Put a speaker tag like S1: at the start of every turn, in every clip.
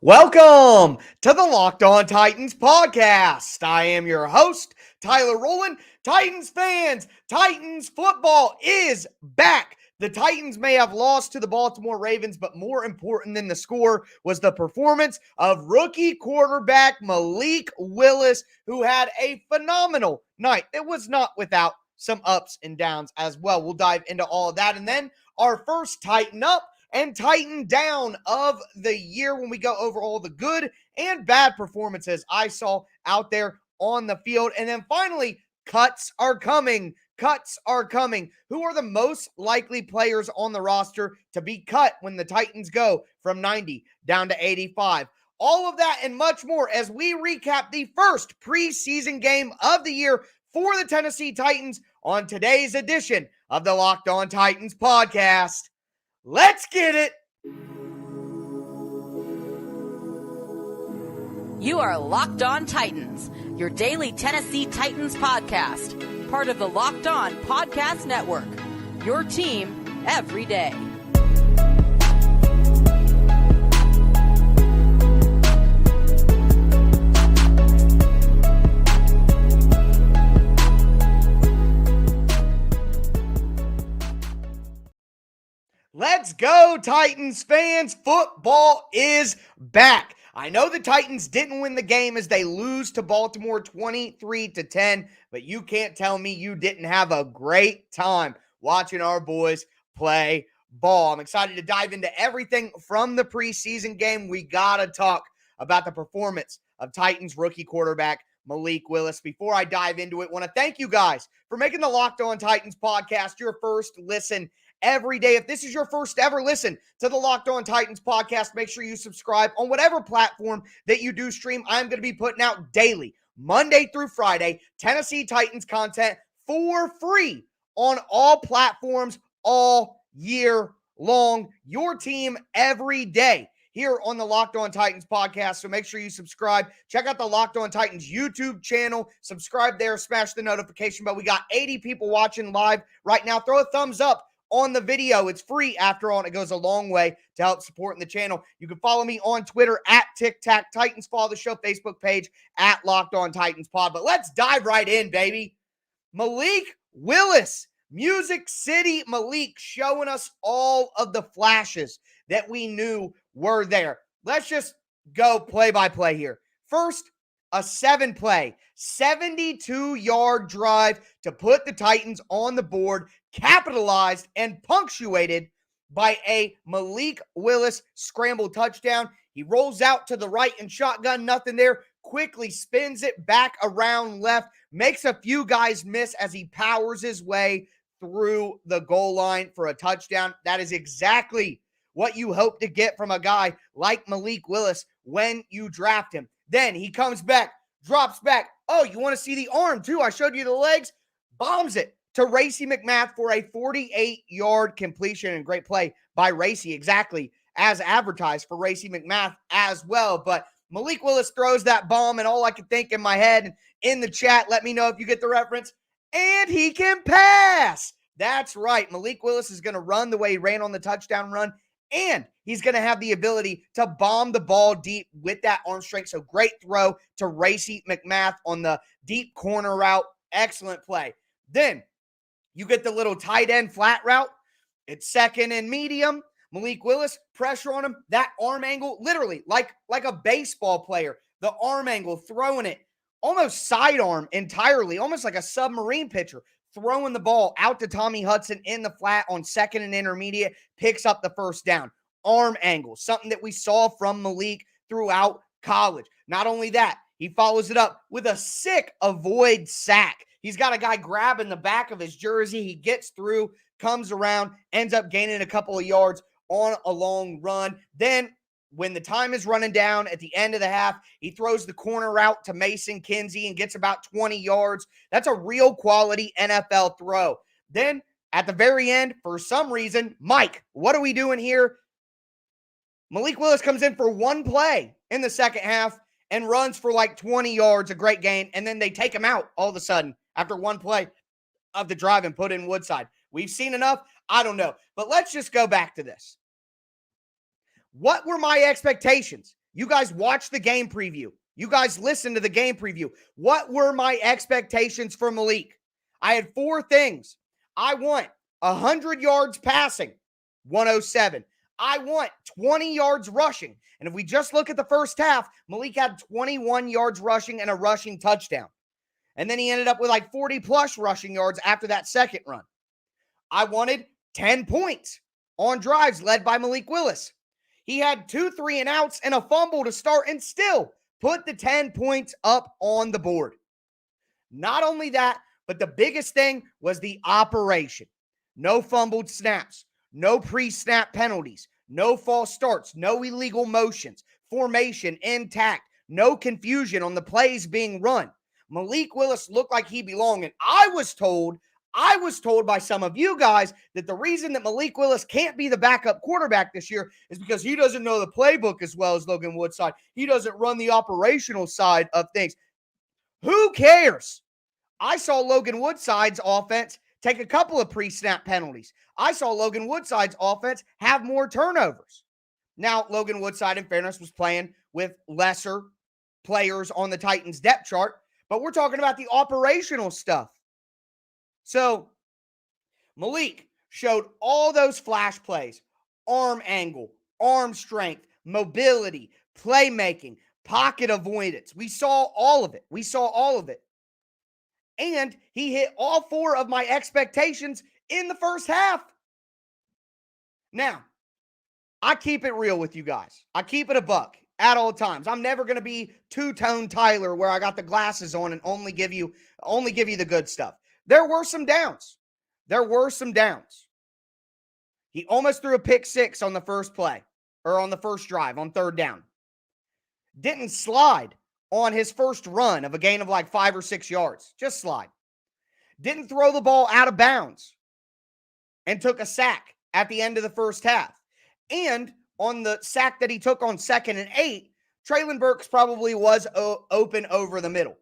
S1: Welcome to the Locked On Titans podcast. I am your host, Tyler Rowland. Titans fans, Titans football is back. The Titans may have lost to the Baltimore Ravens, but more important than the score was the performance of rookie quarterback Malik Willis, who had a phenomenal night. It was not without some ups and downs as well. We'll dive into all of that. And then our first Titan up and Titan down of the year when we go over all the good and bad performances I saw out there on the field. And then finally, cuts are coming. Cuts are coming. Who are the most likely players on the roster to be cut when the Titans go from 90 down to 85? All of that and much more as we recap the first preseason game of the year for the Tennessee Titans on today's edition of the Locked On Titans podcast. Let's get it.
S2: You are Locked On Titans, your daily Tennessee Titans podcast, part of the Locked On Podcast Network, your team every day.
S1: Let's go, Titans fans. Football is back. I know the Titans didn't win the game as they lose to Baltimore 23-10, but you can't tell me you didn't have a great time watching our boys play ball. I'm excited to dive into everything from the preseason game. We got to talk about the performance of Titans rookie quarterback Malik Willis. Before I dive into it, I want to thank you guys for making the Locked On Titans podcast your first listen every day. If this is your first ever listen to the Locked On Titans podcast, make sure you subscribe on whatever platform that you do stream. I'm going to be putting out daily, Monday through Friday, Tennessee Titans content for free on all platforms all year long. Your team every day here on the Locked On Titans podcast. So make sure you subscribe. Check out the Locked On Titans YouTube channel. Subscribe there. Smash the notification bell. We got 80 people watching live right now. Throw a thumbs up on the video. It's free after all, and it goes a long way to help supporting the channel. You can follow me on Twitter at TicTac Titans. Follow the show Facebook page at Locked On Titans Pod. But let's dive right in, baby. Malik Willis, Music City Malik, showing us all of the flashes that we knew were there. Let's just go play by play here. First, a 7-play, 72-yard drive to put the Titans on the board, capitalized and punctuated by a Malik Willis scramble touchdown. He rolls out to the right and shotgun, nothing there, quickly spins it back around left, makes a few guys miss as he powers his way through the goal line for a touchdown. That is exactly what you hope to get from a guy like Malik Willis when you draft him. Then he comes back, drops back. Oh, you want to see the arm too? I showed you the legs. Bombs it to Racey McMath for a 48-yard completion, and great play by Racey, exactly as advertised for Racey McMath as well. But Malik Willis throws that bomb, and all I can think in my head and in the chat, let me know if you get the reference, and he can pass. That's right. Malik Willis is going to run the way he ran on the touchdown run, and he's going to have the ability to bomb the ball deep with that arm strength. So great throw to Racey McMath on the deep corner route. Excellent play. Then you get the little tight end flat route. It's second and medium. Malik Willis, pressure on him. That arm angle, literally like a baseball player. The arm angle, throwing it almost sidearm entirely, almost like a submarine pitcher, throwing the ball out to Tommy Hudson in the flat on second and intermediate, picks up the first down. Arm angle, something that we saw from Malik throughout college. Not only that, he follows it up with a sick avoid sack. He's got a guy grabbing the back of his jersey. He gets through, comes around, ends up gaining a couple of yards on a long run. Then when the time is running down at the end of the half, he throws the corner route to Mason Kinsey and gets about 20 yards. That's a real quality NFL throw. Then at the very end, for some reason, Mike, what are we doing here? Malik Willis comes in for one play in the second half and runs for like 20 yards, a great gain, and then they take him out all of a sudden after one play of the drive and put in Woodside. We've seen enough? I don't know. But let's just go back to this. What were my expectations You guys watch the game preview. You guys listen to the game preview. What were my expectations for Malik? I had 4 things. I want 100 yards passing, 107. I want 20 yards rushing. And if we just look at the first half, Malik had 21 yards rushing and a rushing touchdown. And then he ended up with like 40-plus rushing yards after that second run. I wanted 10 points on drives led by Malik Willis. He had 2 3-and-outs and a fumble to start and still put the 10 points up on the board. Not only that, but the biggest thing was the operation. No fumbled snaps, no pre-snap penalties, no false starts, no illegal motions, formation intact, no confusion on the plays being run. Malik Willis looked like he belonged, and I was told by some of you guys that the reason that Malik Willis can't be the backup quarterback this year is because he doesn't know the playbook as well as Logan Woodside. He doesn't run the operational side of things. Who cares? I saw Logan Woodside's offense take a couple of pre-snap penalties. I saw Logan Woodside's offense have more turnovers. Now, Logan Woodside, in fairness, was playing with lesser players on the Titans depth chart, but we're talking about the operational stuff. So, Malik showed all those flash plays, arm angle, arm strength, mobility, playmaking, pocket avoidance. We saw all of it. And he hit all 4 of my expectations in the first half. Now, I keep it real with you guys. I keep it a buck at all times. I'm never going to be two-tone Tyler where I got the glasses on and only give you the good stuff. There were some downs. He almost threw a pick 6 on the first play, or on the first drive, on third down. Didn't slide on his first run of a gain of like 5 or 6 yards. Just slide. Didn't throw the ball out of bounds and took a sack at the end of the first half. And on the sack that he took on 2nd and 8, Traylon Burks probably was open over the middle.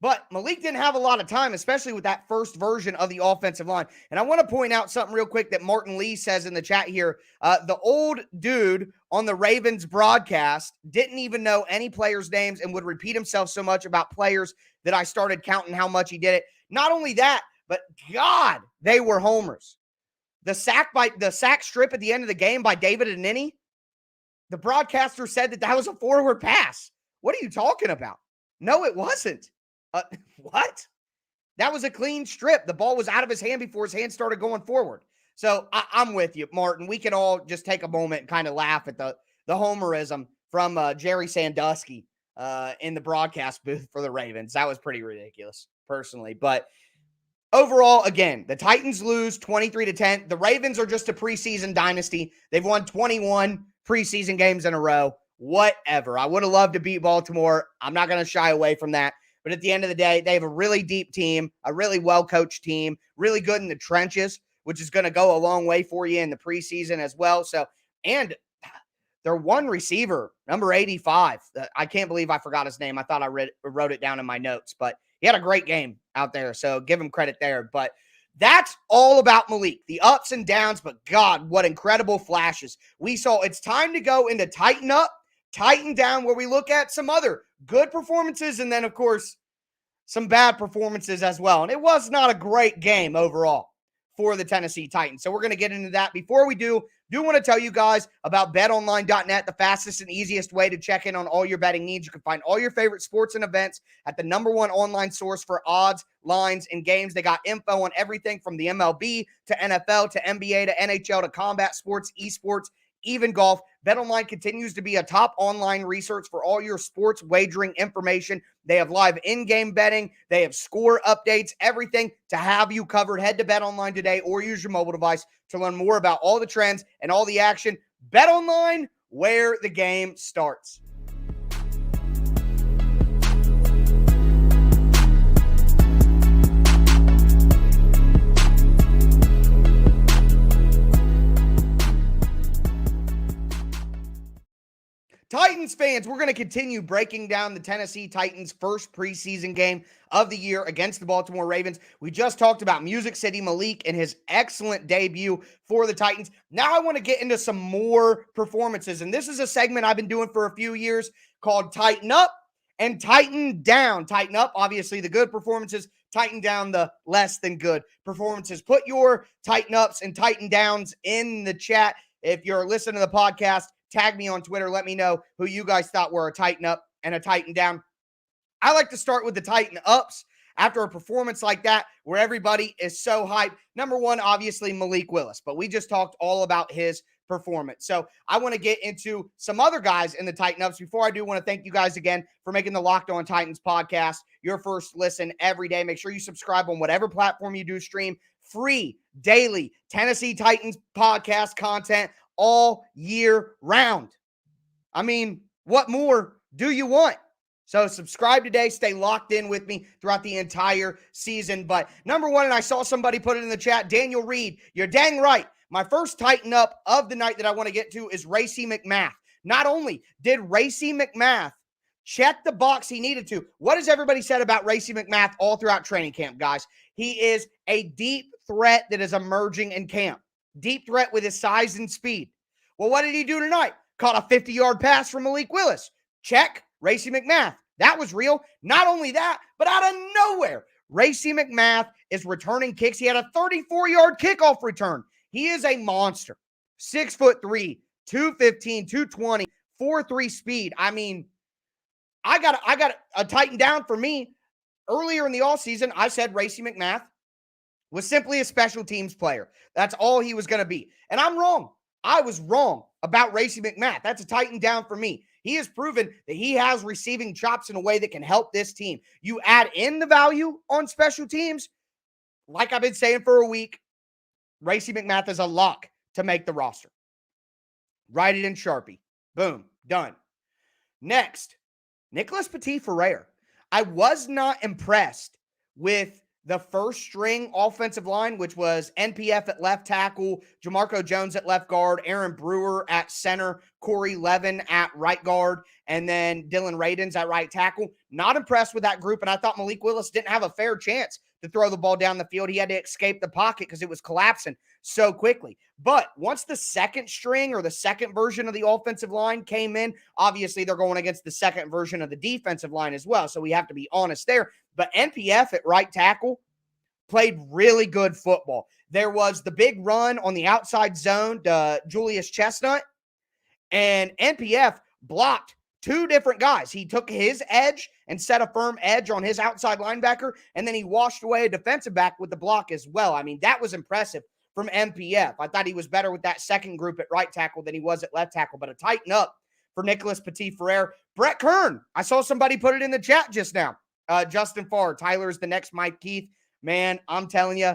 S1: But Malik didn't have a lot of time, especially with that first version of the offensive line. And I want to point out something real quick that Martin Lee says in the chat here. The old dude on the Ravens broadcast didn't even know any players' names and would repeat himself so much about players that I started counting how much he did it. Not only that, but God, they were homers. The sack strip at the end of the game by David Anini, the broadcaster said that was a forward pass. What are you talking about? No, it wasn't. What? That was a clean strip. The ball was out of his hand before his hand started going forward. So I'm with you, Martin. We can all just take a moment and kind of laugh at the homerism from Jerry Sandusky in the broadcast booth for the Ravens. That was pretty ridiculous, personally. But overall, again, the Titans lose 23-10. The Ravens are just a preseason dynasty. They've won 21 preseason games in a row. Whatever. I would have loved to beat Baltimore. I'm not going to shy away from that. But at the end of the day, they have a really deep team, a really well-coached team, really good in the trenches, which is going to go a long way for you in the preseason as well. So, and their one receiver, number 85, I can't believe I forgot his name. I thought I wrote it down in my notes, but he had a great game out there. So give him credit there. But that's all about Malik, the ups and downs. But God, what incredible flashes we saw. It's time to go into tighten up, tighten down, where we look at some other good performances and then, of course, some bad performances as well. And it was not a great game overall for the Tennessee Titans. So we're going to get into that. Before we do want to tell you guys about betonline.net, the fastest and easiest way to check in on all your betting needs. You can find all your favorite sports and events at the #1 online source for odds, lines, and games. They got info on everything from the MLB to NFL to NBA to NHL to combat sports, esports, even golf. BetOnline continues to be a top online resource for all your sports wagering information. They have live in-game betting. They have score updates, everything to have you covered. Head to BetOnline today or use your mobile device to learn more about all the trends and all the action. BetOnline, where the game starts. Titans fans, we're going to continue breaking down the Tennessee Titans' first preseason game of the year against the Baltimore Ravens. We just talked about Music City Malik and his excellent debut for the Titans. Now I want to get into some more performances, and this is a segment I've been doing for a few years called Tighten Up and Tighten Down. Tighten Up, obviously, the good performances. Tighten down the less than good performances. Put your Tighten Ups and Tighten Downs in the chat. If you're listening to the podcast, tag me on Twitter. Let me know who you guys thought were a Tighten Up and a Tighten Down. I like to start with the Tighten Ups after a performance like that where everybody is so hyped. Number one, obviously, Malik Willis, but we just talked all about his performance. So I want to get into some other guys in the Tighten Ups. Before I do, want to thank you guys again for making the Locked On Titans podcast your first listen every day. Make sure you subscribe on whatever platform you do stream. Free, daily Tennessee Titans podcast content all year round. I mean, what more do you want? So subscribe today. Stay locked in with me throughout the entire season. But number one, and I saw somebody put it in the chat, Daniel Reed, you're dang right. My first Tighten Up of the night that I want to get to is Racey McMath. Not only did Racey McMath check the box he needed to, what has everybody said about Racey McMath all throughout training camp, guys? He is a deep threat that is emerging in camp. Deep threat with his size and speed. Well, what did he do tonight? Caught a 50-yard pass from Malik Willis. Check. Racey McMath. That was real. Not only that, but out of nowhere, Racey McMath is returning kicks. He had a 34-yard kickoff return. He is a monster. 6'3", 215, 220, 4.3 speed. I mean, I got a Tighten Down for me. Earlier in the offseason, I said Racey McMath was simply a special teams player. That's all he was going to be. And I'm wrong. I was wrong about Racey McMath. That's a Tighten Down for me. He has proven that he has receiving chops in a way that can help this team. You add in the value on special teams, like I've been saying for a week, Racey McMath is a lock to make the roster. Write it in Sharpie. Boom. Done. Next, Nicholas Petit-Ferrer. I was not impressed with the first string offensive line, which was NPF at left tackle, Jamarco Jones at left guard, Aaron Brewer at center, Corey Levin at right guard, and then Dylan Radins at right tackle. Not impressed with that group, and I thought Malik Willis didn't have a fair chance to throw the ball down the field. He had to escape the pocket because it was collapsing so quickly. But once the second string or the second version of the offensive line came in, obviously they're going against the second version of the defensive line as well, so we have to be honest there. But NPF at right tackle played really good football. There was the big run on the outside zone to Julius Chestnut, and NPF blocked two different guys. He took his edge and set a firm edge on his outside linebacker, and then he washed away a defensive back with the block as well. I mean, that was impressive from NPF. I thought he was better with that second group at right tackle than he was at left tackle, but a Tighten Up for Nicholas Petit-Ferrer. Brett Kern, I saw somebody put it in the chat just now. Justin Farr, Tyler's the next Mike Keith. Man, I'm telling you,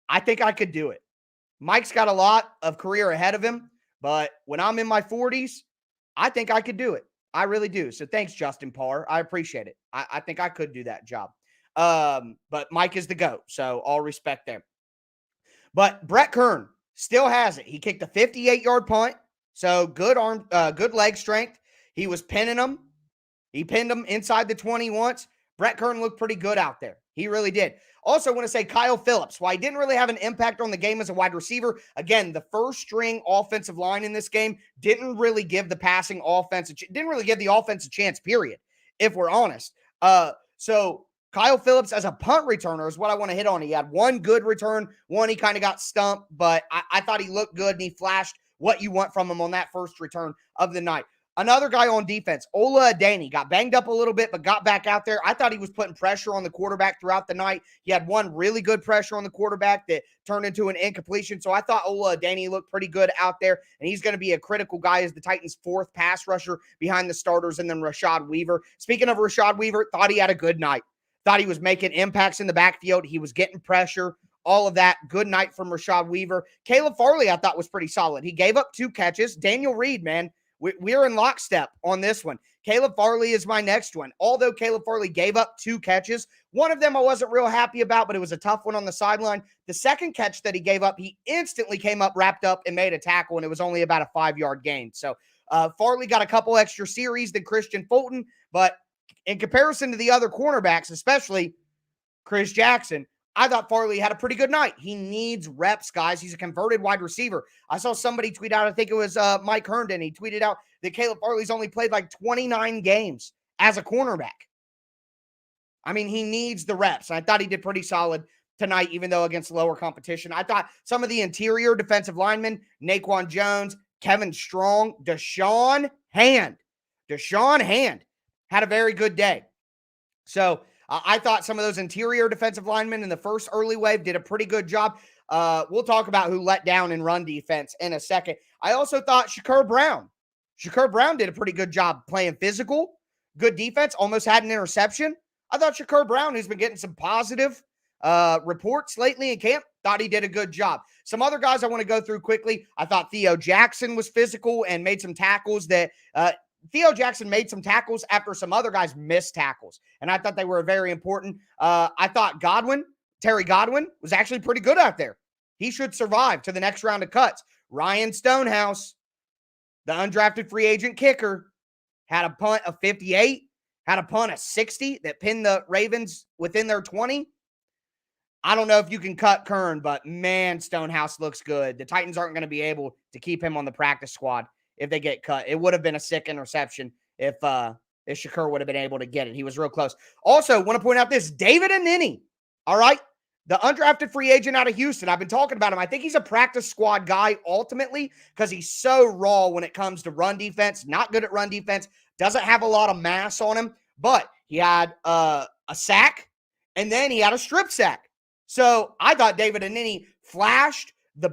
S1: I think I could do it. Mike's got a lot of career ahead of him, but when I'm in my 40s, I think I could do it. I really do. So thanks, Justin Parr. I appreciate it. I think I could do that job. But Mike is the GOAT, so all respect there. But Brett Kern still has it. He kicked a 58-yard punt, so good leg strength. He was pinning them. He pinned them inside the 20 once. Brett Kern looked pretty good out there. He really did. Also want to say Kyle Phillips, while he didn't really have an impact on the game as a wide receiver, again, the first string offensive line in this game didn't really give the passing offense, didn't really give the offense a chance, period, if we're honest. So Kyle Phillips as a punt returner is what I want to hit on. He had one good return, one he kind of got stumped, but I thought he looked good and he flashed what you want from him on that first return of the night. Another guy on defense, Ola Adani, got banged up a little bit, but got back out there. I thought he was putting pressure on the quarterback throughout the night. He had one really good pressure on the quarterback that turned into an incompletion. So I thought Ola Adani looked pretty good out there, and he's going to be a critical guy as the Titans' fourth pass rusher behind the starters, and then Rashad Weaver. Speaking of Rashad Weaver, thought he had a good night. Thought he was making impacts in the backfield. He was getting pressure. All of that. Good night from Rashad Weaver. Caleb Farley, I thought, was pretty solid. He gave up 2 catches. Daniel Reed, man. We're in lockstep on this one. Caleb Farley is my next one. Although Caleb Farley gave up 2 catches, one of them I wasn't real happy about, but it was a tough one on the sideline. The second catch that he gave up, he instantly came up, wrapped up, and made a tackle, and it was only about a 5-yard gain. So Farley got a couple extra series than Christian Fulton, but in comparison to the other cornerbacks, especially Chris Jackson, I thought Farley had a pretty good night. He needs reps, guys. He's a converted wide receiver. I saw somebody tweet out, I think it was Mike Herndon. He tweeted out that Caleb Farley's only played like 29 games as a cornerback. I mean, he needs the reps. I thought he did pretty solid tonight, even though against lower competition. I thought some of the interior defensive linemen, Naquan Jones, Kevin Strong, Deshaun Hand had a very good day. So I thought some of those interior defensive linemen in the first early wave did a pretty good job. We'll talk about who let down in run defense in a second. I also thought Shakur Brown did a pretty good job playing physical, good defense, almost had an interception. I thought Shakur Brown, who's been getting some positive reports lately in camp, thought he did a good job. Some other guys I want to go through quickly. I thought Theo Jackson was physical and made some tackles that Theo Jackson made some tackles after some other guys missed tackles, and I thought they were very important. I thought Terry Godwin, was actually pretty good out there. He should survive to the next round of cuts. Ryan Stonehouse, the undrafted free agent kicker, had a punt of 58, had a punt of 60 that pinned the Ravens within their 20. I don't know if you can cut Kern, but man, Stonehouse looks good. The Titans aren't going to be able to keep him on the practice squad if they get cut. It would have been a sick interception if Shakur would have been able to get it. He was real close. Also, want to point out this, David Anini, all right? The undrafted free agent out of Houston. I've been talking about him. I think he's a practice squad guy ultimately because he's so raw when it comes to run defense, not good at run defense, doesn't have a lot of mass on him, but he had a sack, and then he had a strip sack. So I thought David Anini flashed the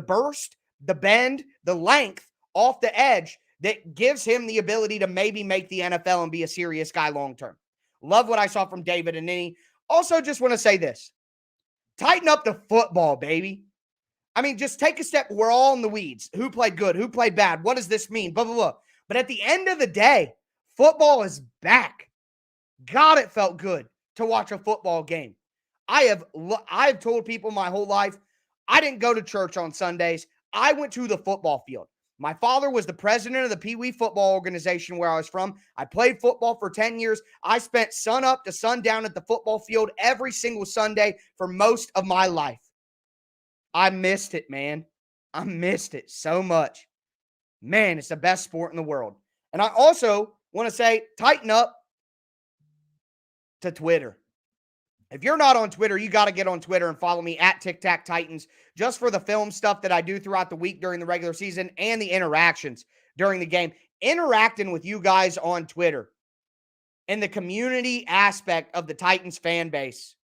S1: burst, the bend, the length off the edge that gives him the ability to maybe make the NFL and be a serious guy long-term. Love what I saw from David Anini. Also, just want to say this. Tighten up the football, baby. I mean, just take a step. We're all in the weeds. Who played good? Who played bad? What does this mean? Blah, blah, blah. But at the end of the day, football is back. God, it felt good to watch a football game. I've told people my whole life, I didn't go to church on Sundays. I went to the football field. My father was the president of the Pee Wee football organization where I was from. I played football for 10 years. I spent sun up to sundown at the football field every single Sunday for most of my life. I missed it, man. I missed it so much. Man, it's the best sport in the world. And I also want to say, tighten up to Twitter. If you're not on Twitter, you got to get on Twitter and follow me at Tic Tac Titans just for the film stuff that I do throughout the week during the regular season and the interactions during the game. Interacting with you guys on Twitter and the community aspect of the Titans fan base.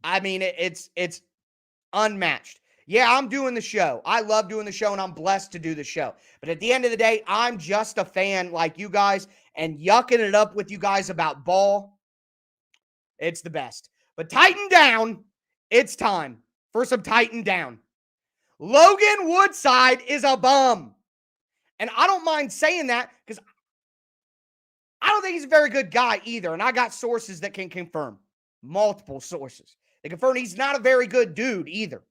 S1: I mean, it's unmatched. Yeah, I'm doing the show. I love doing the show, and I'm blessed to do the show. But at the end of the day, I'm just a fan like you guys, and yucking it up with you guys about ball. It's the best. But Titan down, it's time for some Titan down. Logan Woodside is a bum. And I don't mind saying that because I don't think he's a very good guy either. And I got sources that can confirm. Multiple sources. They confirm he's not a very good dude either.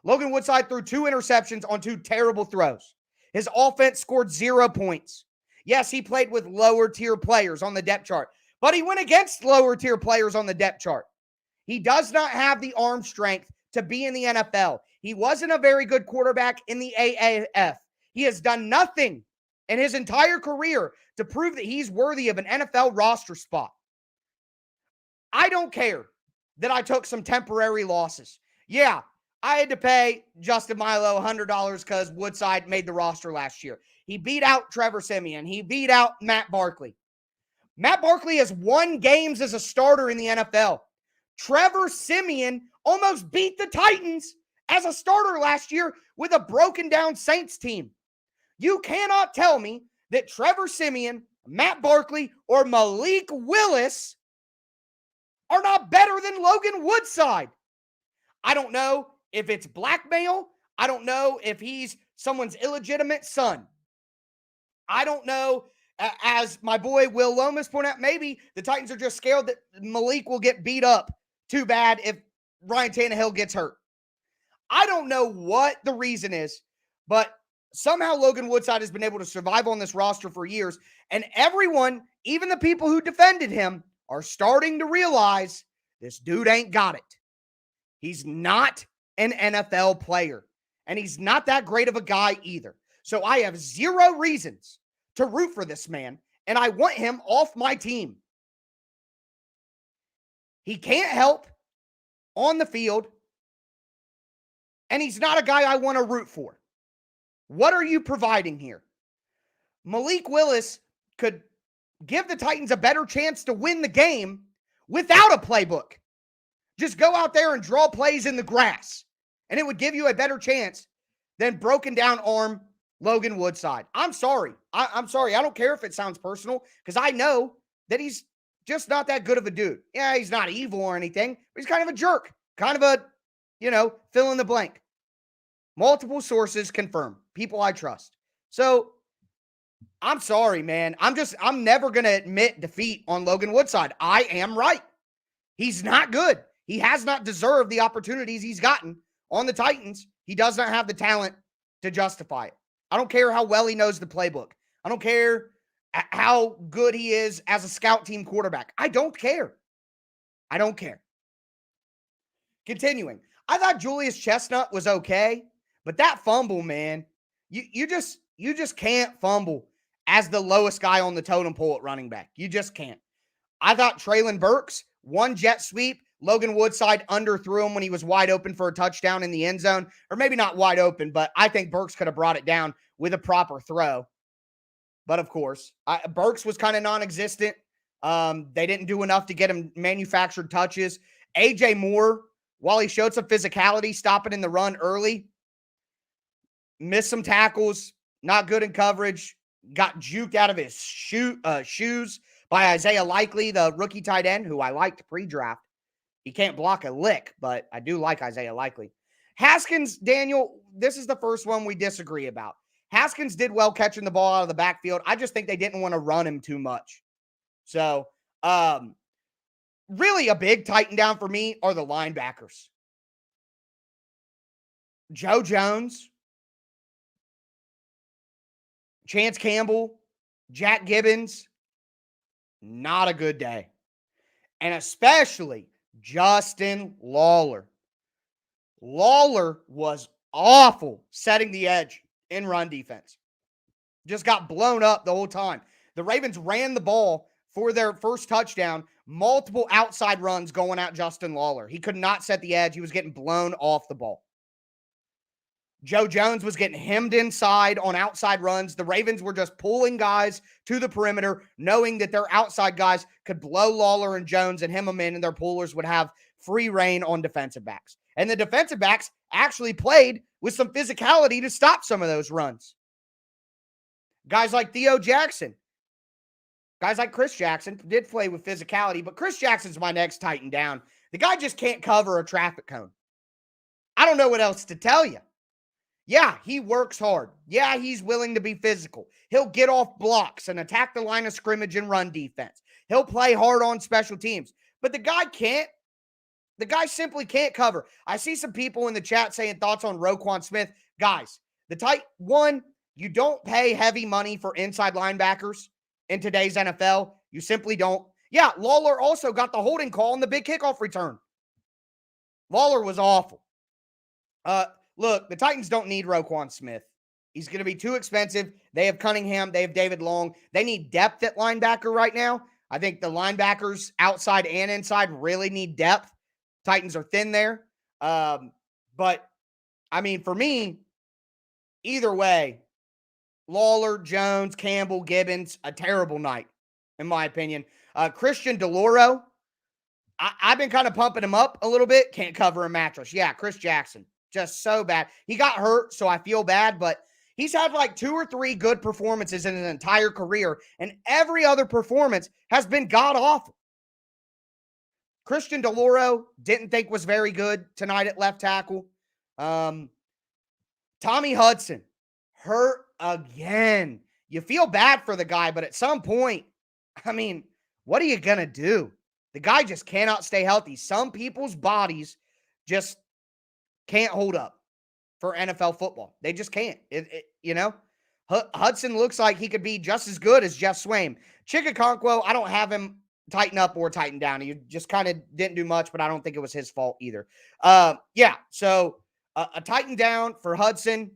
S1: Logan Woodside threw 2 interceptions on 2 terrible throws. His offense scored 0 points. Yes, he played with lower tier players on the depth chart, but he went against lower tier players on the depth chart. He does not have the arm strength to be in the NFL. He wasn't a very good quarterback in the AAF. He has done nothing in his entire career to prove that he's worthy of an NFL roster spot. I don't care that I took some temporary losses. Yeah, I had to pay Justin Milo $100 because Woodside made the roster last year. He beat out Trevor Siemian. He beat out Matt Barkley. Matt Barkley has won games as a starter in the NFL. Trevor Siemian almost beat the Titans as a starter last year with a broken down Saints team. You cannot tell me that Trevor Siemian, Matt Barkley, or Malik Willis are not better than Logan Woodside. I don't know if it's blackmail. I don't know if he's someone's illegitimate son. I don't know. As my boy Will Lomas pointed out, maybe the Titans are just scared that Malik will get beat up too bad if Ryan Tannehill gets hurt. I don't know what the reason is, but Somehow Logan Woodside has been able to survive on this roster for years, and everyone, even the people who defended him, are starting to realize this dude ain't got it. He's not an NFL player, and he's not that great of a guy either. So I have zero reasons to root for this man, and I want him off my team. He can't help on the field, and he's not a guy I want to root for. What are you providing here? Malik Willis could give the Titans a better chance to win the game without a playbook. Just go out there and draw plays in the grass, and it would give you a better chance than broken down arm Logan Woodside. I'm sorry. I'm sorry. I don't care if it sounds personal, because I know that he's just not that good of a dude. Yeah, he's not evil or anything, but he's kind of a jerk. Kind of a, fill in the blank. Multiple sources confirm. People I trust. So, I'm sorry, man. I'm never going to admit defeat on Logan Woodside. I am right. He's not good. He has not deserved the opportunities he's gotten on the Titans. He does not have the talent to justify it. I don't care how well he knows the playbook. I don't care how good he is as a scout team quarterback. I don't care. I don't care. Continuing. I thought Julius Chestnut was okay, but that fumble, man, you just can't fumble as the lowest guy on the totem pole at running back. You just can't. I thought Treylon Burks, one jet sweep, Logan Woodside underthrew him when he was wide open for a touchdown in the end zone. Or maybe not wide open, but I think Burks could have brought it down with a proper throw. But of course, Burks was kind of non-existent. They didn't do enough to get him manufactured touches. A.J. Moore, while he showed some physicality, stopping in the run early, missed some tackles, not good in coverage, got juked out of his shoes by Isaiah Likely, the rookie tight end, who I liked pre-draft. He can't block a lick, but I do like Isaiah Likely. Haskins, Daniel, this is the first one we disagree about. Haskins did well catching the ball out of the backfield. I just think they didn't want to run him too much. So, really a big tighten down for me are the linebackers. Joe Jones, Chance Campbell, Jack Gibbons, not a good day. And especially Justin Lawler. Lawler was awful setting the edge in run defense. Just got blown up the whole time. The Ravens ran the ball for their first touchdown, multiple outside runs going at Justin Lawler. He could not set the edge. He was getting blown off the ball. Joe Jones was getting hemmed inside on outside runs. The Ravens were just pulling guys to the perimeter, knowing that their outside guys could blow Lawler and Jones and hem them in, and their pullers would have free reign on defensive backs. And the defensive backs actually played with some physicality to stop some of those runs. Guys like Theo Jackson, guys like Chris Jackson did play with physicality, but Chris Jackson's my next tighten down. The guy just can't cover a traffic cone. I don't know what else to tell you. Yeah, he works hard. Yeah, he's willing to be physical. He'll get off blocks and attack the line of scrimmage and run defense. He'll play hard on special teams. But the guy simply can't cover. I see some people in the chat saying thoughts on Roquan Smith. Guys, you don't pay heavy money for inside linebackers in today's NFL. You simply don't. Yeah, Lawler also got the holding call on the big kickoff return. Lawler was awful. Look, the Titans don't need Roquan Smith. He's going to be too expensive. They have Cunningham. They have David Long. They need depth at linebacker right now. I think the linebackers outside and inside really need depth. Titans are thin there. But, I mean, for me, either way, Lawler, Jones, Campbell, Gibbons, a terrible night, in my opinion. Christian DeLauro, I've been kind of pumping him up a little bit. Can't cover a mattress. Yeah, Chris Jackson. Just so bad. He got hurt, so I feel bad, but he's had like 2 or 3 good performances in his entire career, and every other performance has been god-awful. Christian DeLauro didn't think was very good tonight at left tackle. Tommy Hudson, hurt again. You feel bad for the guy, but at some point, I mean, what are you going to do? The guy just cannot stay healthy. Some people's bodies just can't hold up for NFL football. They just can't. Hudson looks like he could be just as good as Jeff Swaim. Chikakonkwo, I don't have him tighten up or tighten down. He just kind of didn't do much, but I don't think it was his fault either. So a tighten down for Hudson.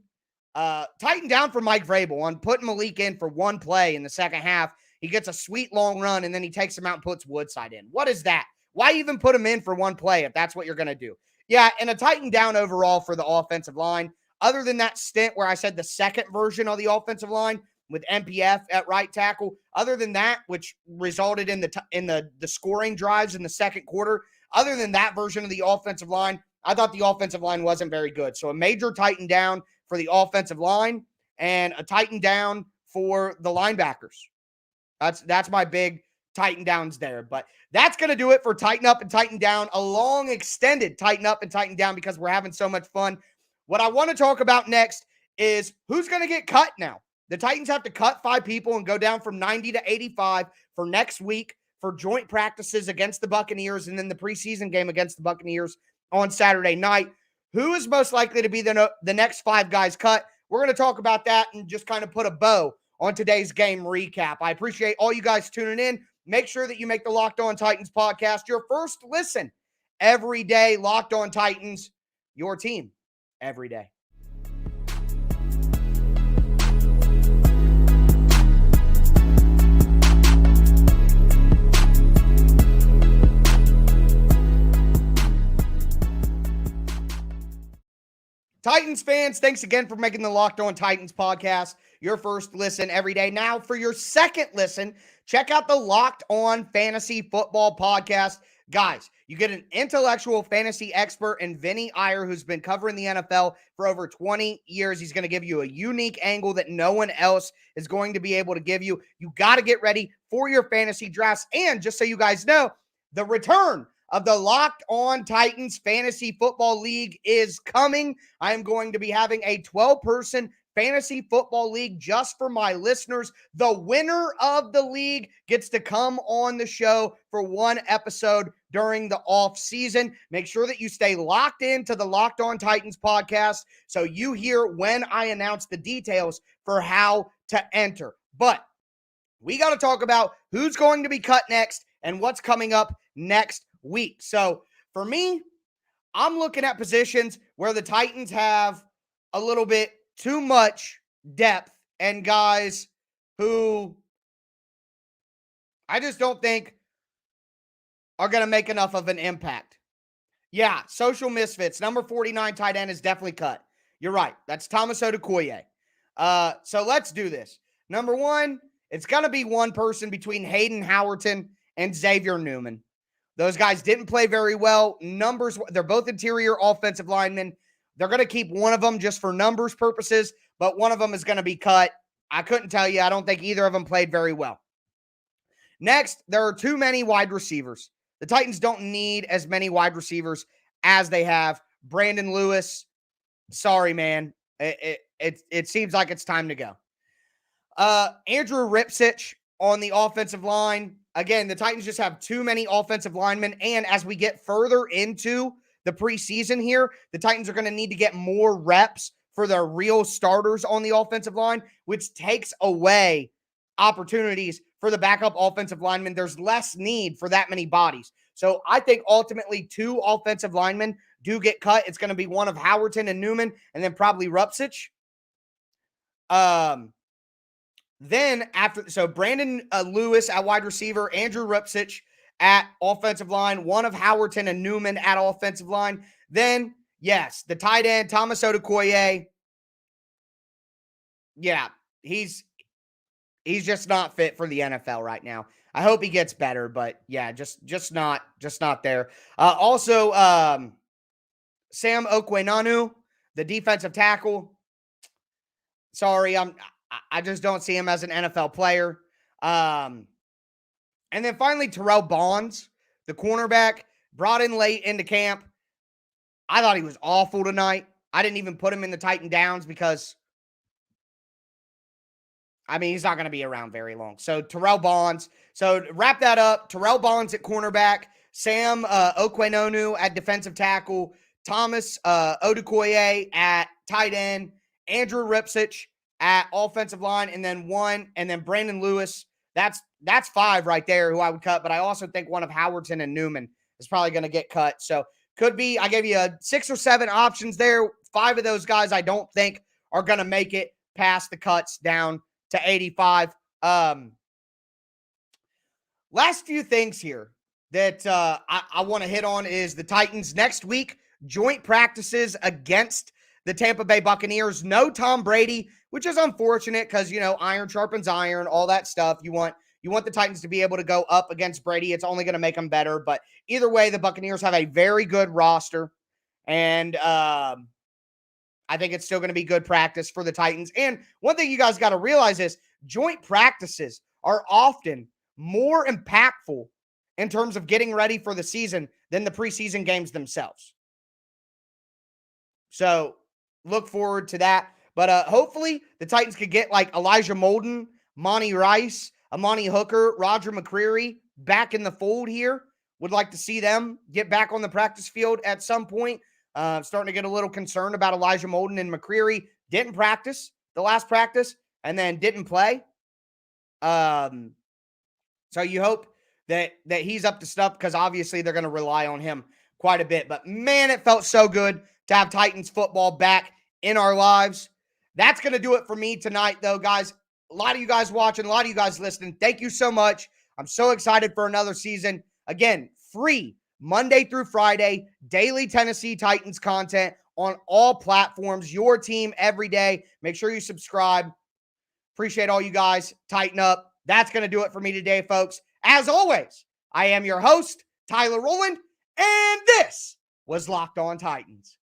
S1: Tighten down for Mike Vrabel on putting Malik in for one play in the second half. He gets a sweet long run, and then he takes him out and puts Woodside in. What is that? Why even put him in for one play if that's what you're going to do? Yeah, and a tighten down overall for the offensive line. Other than that stint where I said the second version of the offensive line with MPF at right tackle, other than that, which resulted in the scoring drives in the second quarter, other than that version of the offensive line, I thought the offensive line wasn't very good. So a major tighten down for the offensive line and a tighten down for the linebackers. That's my big tighten downs there. But that's going to do it for Tighten Up and Tighten Down, a long extended Tighten Up and Tighten Down because we're having so much fun. What I want to talk about next is who's going to get cut now. The Titans have to cut 5 people and go down from 90 to 85 for next week for joint practices against the Buccaneers and then the preseason game against the Buccaneers on Saturday night. Who is most likely to be the next 5 guys cut? We're going to talk about that and just kind of put a bow on today's game recap. I appreciate all you guys tuning in. Make sure that you make the Locked On Titans podcast your first listen every day. Locked On Titans, your team every day. Titans fans, thanks again for making the Locked On Titans podcast your first listen every day. Now, for your second listen, check out the Locked On Fantasy Football podcast. Guys, you get an intellectual fantasy expert in Vinny Iyer, who's been covering the NFL for over 20 years. He's going to give you a unique angle that no one else is going to be able to give you. You got to get ready for your fantasy drafts. And just so you guys know, the return of the Locked On Titans Fantasy Football League is coming. I am going to be having a 12-person fantasy football league just for my listeners. The winner of the league gets to come on the show for one episode during the off season. Make sure that you stay locked into the Locked On Titans podcast so you hear when I announce the details for how to enter. But we got to talk about who's going to be cut next and what's coming up next week. So for me, I'm looking at positions where the Titans have a little bit too much depth and guys who I just don't think are going to make enough of an impact. Yeah, Social Misfits, number 49 tight end is definitely cut. You're right. That's Thomas Odukoye. So let's do this. Number 1, it's going to be one person between Hayden Howerton and Xavier Newman. Those guys didn't play very well. Numbers, they're both interior offensive linemen. They're going to keep one of them just for numbers purposes, but one of them is going to be cut. I couldn't tell you. I don't think either of them played very well. Next, there are too many wide receivers. The Titans don't need as many wide receivers as they have. Brandon Lewis, sorry, man. It seems like it's time to go. Andrew Ripsich on the offensive line. Again, the Titans just have too many offensive linemen, and as we get further into the preseason here, the Titans are going to need to get more reps for their real starters on the offensive line, which takes away opportunities for the backup offensive linemen. There's less need for that many bodies. So I think ultimately 2 offensive linemen do get cut. It's going to be one of Howerton and Newman, and then probably Rupsich. Then so Brandon Lewis at wide receiver, Andrew Rupsich at offensive line, one of Howerton and Newman at offensive line. Then, yes, the tight end, Thomas Odukoye. Yeah, he's just not fit for the NFL right now. I hope he gets better, but yeah, just not there. Also, Sam Okwenanu, the defensive tackle. Sorry, I just don't see him as an NFL player. And then finally, Terrell Bonds, the cornerback, brought in late into camp. I thought he was awful tonight. I didn't even put him in the Titan Downs because, I mean, he's not going to be around very long. So Terrell Bonds. So to wrap that up, Terrell Bonds at cornerback, Sam Okwenonu at defensive tackle, Thomas Odukoye at tight end, Andrew Ripsich at offensive line, and then Brandon Lewis. That's 5 right there who I would cut, but I also think one of Howardson and Newman is probably going to get cut. So could be, I gave you 6 or 7 options there. 5 of those guys I don't think are going to make it past the cuts down to 85. Last few things here that I want to hit on is the Titans next week, joint practices against the Tampa Bay Buccaneers. No Tom Brady, which is unfortunate because, iron sharpens iron, all that stuff. You want the Titans to be able to go up against Brady. It's only going to make them better. But either way, the Buccaneers have a very good roster. And I think it's still going to be good practice for the Titans. And one thing you guys got to realize is joint practices are often more impactful in terms of getting ready for the season than the preseason games themselves. So look forward to that. But hopefully the Titans could get like Elijah Molden, Monty Rice, Amani Hooker, Roger McCreary back in the fold here. Would like to see them get back on the practice field at some point. Starting to get a little concerned about Elijah Molden and McCreary. Didn't practice the last practice and then didn't play. So you hope that he's up to stuff because obviously they're going to rely on him quite a bit. But man, it felt so good to have Titans football back in our lives. That's going to do it for me tonight, though, guys. A lot of you guys watching, a lot of you guys listening. Thank you so much. I'm so excited for another season. Again, free Monday through Friday, daily Tennessee Titans content on all platforms. Your team every day. Make sure you subscribe. Appreciate all you guys. Tighten up. That's going to do it for me today, folks. As always, I am your host, Tyler Rowland, and this was Locked On Titans.